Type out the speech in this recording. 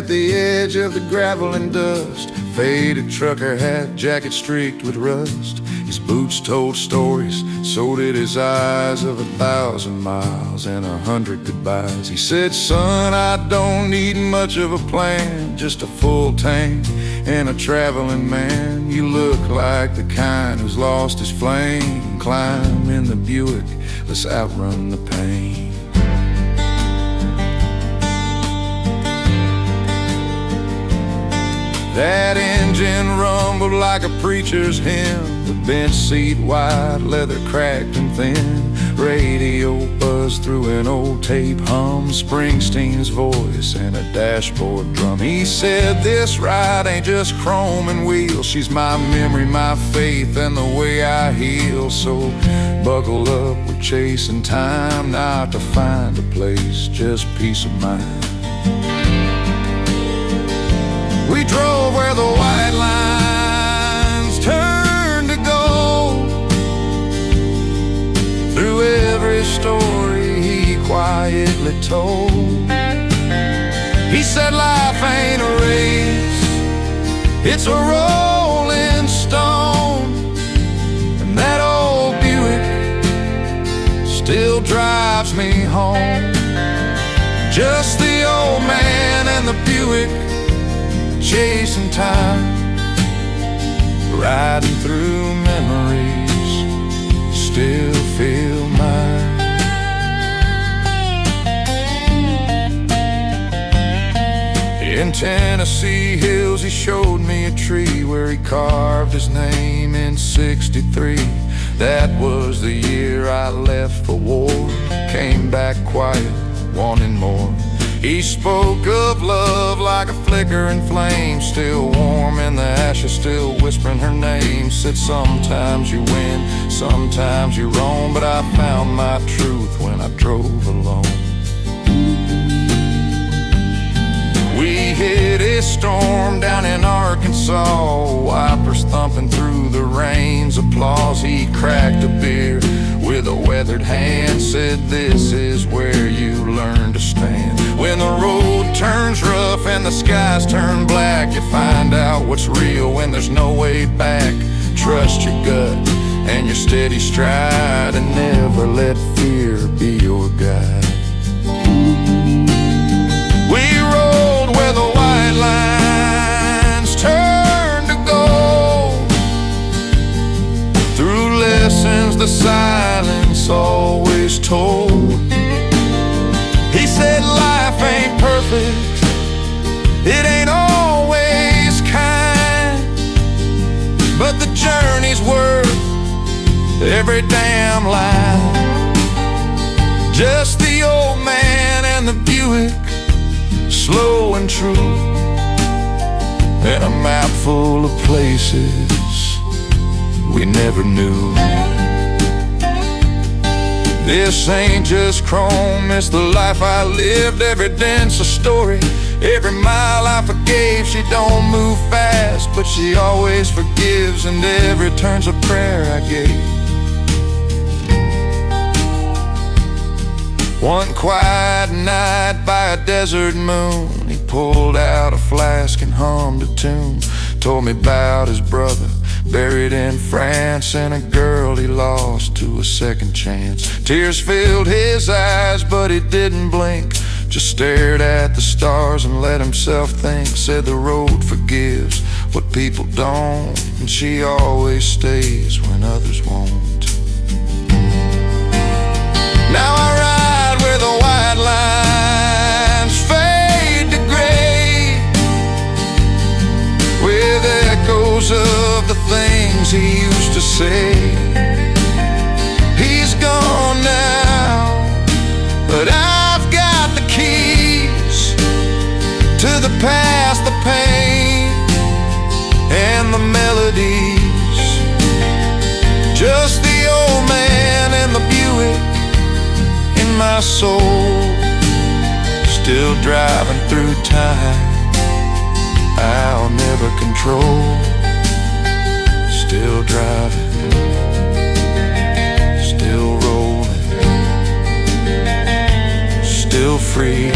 at the edge of the gravel and dust. Faded trucker hat, jacket streaked with rust. His boots told stories, so did his eyes, of 1,000 miles and 100 goodbyes. He said, son, I don't need much of a plan, just a full tank and a traveling man. You look like the kind who's lost his flame. Climb in the Buick, let's outrun the pain. That engine rumbled like a preacher's hymn. The bench seat wide, leather cracked and thin. Radio buzzed through an old tape hum. Springsteen's voice and a dashboard drum. He said, this ride ain't just chrome and wheels. She's my memory, my faith, and the way I heal. So buckle up, we're chasing time, not to find a place, just peace of mind. We drove where the white lines turned to gold. Through every story he quietly told. He said life ain't a race, it's a rolling stone. And that old Buick still drives me home. Just the old man and the Buick, chasing time, riding through memories, still feel mine. In Tennessee hills he showed me a tree where he carved his name in '63. That was the year I left for war, came back quiet, wanting more. He spoke of love like a flickering flame, still warm in the ashes, still whispering her name. Said sometimes you win, sometimes you roam, but I found my truth when I drove alone. We hit a storm down in Arkansas, wipers thumping through the rain's applause. He cracked a beer with a weathered hand, said this is where you learn to stand. When the road turns rough and the skies turn black, you find out what's real when there's no way back. Trust your gut and your steady stride, and never let fear be your guide. We rode where the white lines turned to gold. Through lessons the silence always told. He said life ain't perfect, it ain't always kind, but the journey's worth every damn line. Just the old man and the Buick, slow and true, and a map full of places we never knew. This ain't just chrome, it's the life I lived. Every dent's a story, every mile I forgave. She don't move fast, but she always forgives, and every turn's a prayer I gave. One quiet night by a desert moon, he pulled out a flask and hummed a tune. Told me about his brother buried in France, and a girl he lost to a second chance. Tears filled his eyes, but he didn't blink, just stared at the stars and let himself think. Said the road forgives what people don't, and she always stays when others won't. Now I ride where the white lines fade to gray, with echoes of the things he used to say. He's gone now, but I've got the keys to the past, the pain and the melodies. Just the old man and the Buick in my soul, still driving through time I'll never control. Still driving, still rolling, still free.